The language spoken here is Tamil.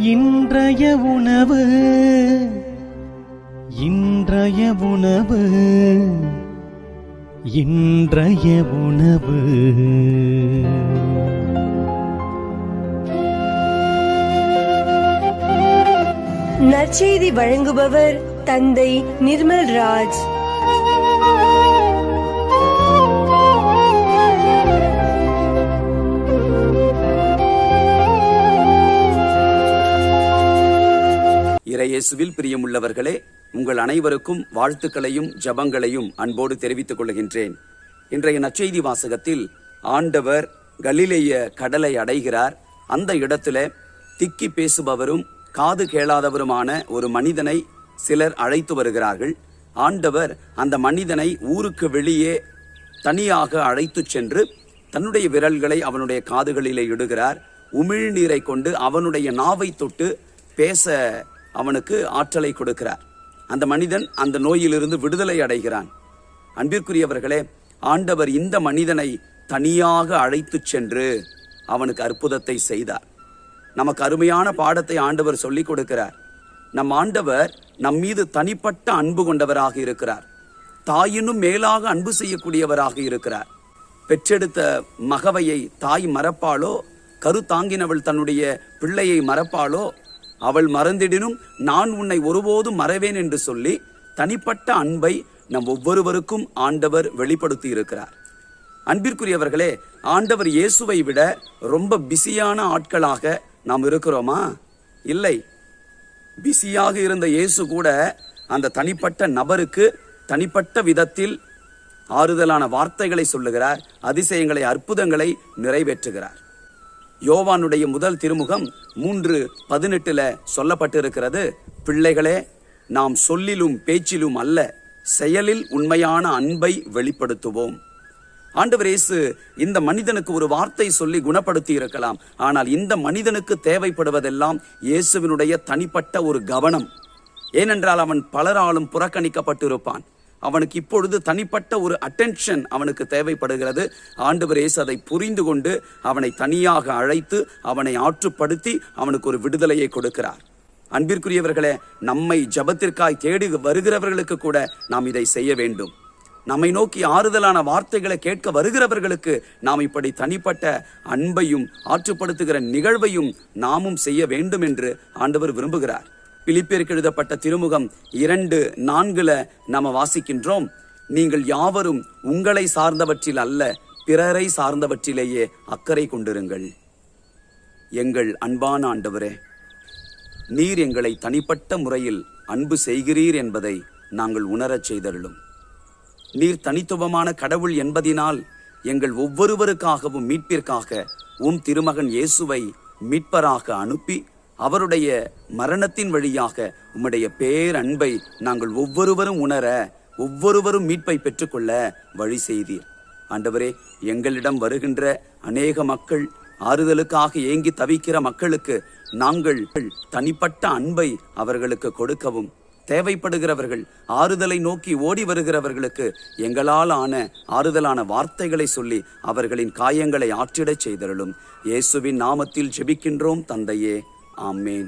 இன்றைய உணவு இன்றைய உணவு இன்றைய உணவு. நற்செய்தி வழங்குபவர் தந்தை நிர்மல் ராஜ். இறையேசுவில் பிரியமுள்ளவர்களே, உங்கள் அனைவருக்கும் வாழ்த்துக்களையும் ஜபங்களையும் அன்போடு தெரிவித்துக் கொள்கின்றேன். இன்றைய நற்செய்தி வாசகத்தில் ஆண்டவர் கலிலேய கடலை அடைகிறார். அந்த இடத்துல திக்கி பேசுபவரும் காது கேளாதவருமான ஒரு மனிதனை சிலர் அழைத்து வருகிறார்கள். ஆண்டவர் அந்த மனிதனை ஊருக்கு வெளியே தனியாக அழைத்து சென்று தன்னுடைய விரல்களை அவனுடைய காதுகளிலே இடுகிறார். உமிழ்நீரை கொண்டு அவனுடைய நாவை தொட்டு பேச அவனுக்கு ஆற்றலை கொடுக்கிறார். அந்த மனிதன் அந்த நோயிலிருந்து விடுதலை அடைகிறான். அன்பிற்குரியவர்களே, ஆண்டவர் இந்த மனிதனை தனியாக அழைத்து சென்று அவனுக்கு அற்புதத்தை செய்தார். நமக்கு அருமையான பாடத்தை ஆண்டவர் சொல்லிக் கொடுக்கிறார். நம் ஆண்டவர் நம் மீது தனிப்பட்ட அன்பு கொண்டவராக இருக்கிறார். தாயினும் மேலாக அன்பு செய்யக்கூடியவராக இருக்கிறார். பெற்றெடுத்த மகவையை தாய் மறப்பாளோ? கரு தாங்கினவள் தன்னுடைய பிள்ளையை மறப்பாளோ? அவள் மறந்திடினும் நான் உன்னை ஒருபோதும் மறவேன் என்று சொல்லி தனிப்பட்ட அன்பை நம் ஒவ்வொருவருக்கும் ஆண்டவர் வெளிப்படுத்தி இருக்கிறார். அன்பிற்குரியவர்களே, ஆண்டவர் இயேசுவை விட ரொம்ப பிஸியான ஆட்களாக நாம் இருக்கிறோமா? இல்லை. பிஸியாக இருந்த இயேசு கூட அந்த தனிப்பட்ட நபருக்கு தனிப்பட்ட விதத்தில் ஆறுதலான வார்த்தைகளை சொல்லுகிறார். அதிசயங்களை, அற்புதங்களை நிறைவேற்றுகிறார். யோவானுடைய முதல் திருமுகம் 3:18 சொல்லப்பட்டிருக்கிறது, பிள்ளைகளே, நாம் சொல்லிலும் பேச்சிலும் அல்ல, செயலில் உண்மையான அன்பை வெளிப்படுத்துவோம். ஆண்டவர் இயேசு இந்த மனிதனுக்கு ஒரு வார்த்தை சொல்லி குணப்படுத்தி இருக்கலாம். ஆனால் இந்த மனிதனுக்கு தேவைப்படுவதெல்லாம் இயேசுவினுடைய தனிப்பட்ட ஒரு கவனம். ஏனென்றால் அவன் பலராலும் புறக்கணிக்கப்பட்டிருப்பான். அவனுக்கு இப்பொழுது தனிப்பட்ட ஒரு அட்டென்ஷன் அவனுக்கு தேவைப்படுகிறது. ஆண்டவர் இயேசு அதை புரிந்து கொண்டு அவனை தனியாக அழைத்து அவனை ஆற்றுப்படுத்தி அவனுக்கு ஒரு விடுதலையை கொடுக்கிறார். அன்பிற்குரியவர்களே, நம்மை ஜபத்திற்காய் தேடி வருகிறவர்களுக்கு கூட நாம் இதை செய்ய வேண்டும். நம்மை நோக்கி ஆறுதலான வார்த்தைகளை கேட்க வருகிறவர்களுக்கு நாம் இப்படி தனிப்பட்ட அன்பையும் ஆற்றுப்படுத்துகிற நிகழ்வையும் நாமும் செய்ய வேண்டும் என்று ஆண்டவர் விரும்புகிறார். பிலிப்பியருக்கு எழுதப்பட்ட திருமுகம் 2:4 நாம வாசிக்கின்றோம், நீங்கள் யாவரும் உங்களை சார்ந்தவற்றில் அல்ல, பிறரை சார்ந்தவற்றிலேயே அக்கறை கொண்டிருங்கள். எங்கள் அன்பான ஆண்டவரே, நீர் எங்களை தனிப்பட்ட முறையில் அன்பு செய்கிறீர் என்பதை நாங்கள் உணரச் செய்தருளும். நீர் தனித்துவமான கடவுள் என்பதினால் எங்கள் ஒவ்வொருவருக்காகவும் மீட்பிற்காக உம் திருமகன் இயேசுவை மீட்பராக அனுப்பி அவருடைய மரணத்தின் வழியாக உம்முடைய பேரன்பை நாங்கள் ஒவ்வொருவரும் உணர, ஒவ்வொருவரும் மீட்பை பெற்றுக்கொள்ள வழி செய்தீர். ஆண்டவரே, எங்களிடம் வருகின்ற அநேக மக்கள், ஆறுதலுக்காக ஏங்கி தவிக்கிற மக்களுக்கு நாங்கள் தனிப்பட்ட அன்பை அவர்களுக்கு கொடுக்கவும், தேவைப்படுகிறவர்கள், ஆறுதலை நோக்கி ஓடி வருகிறவர்களுக்கு எங்களால் ஆன ஆறுதலான வார்த்தைகளை சொல்லி அவர்களின் காயங்களை ஆற்றிடச் செய்தருளும். இயேசுவின் நாமத்தில் ஜெபிக்கின்றோம் தந்தையே. ஆமென்.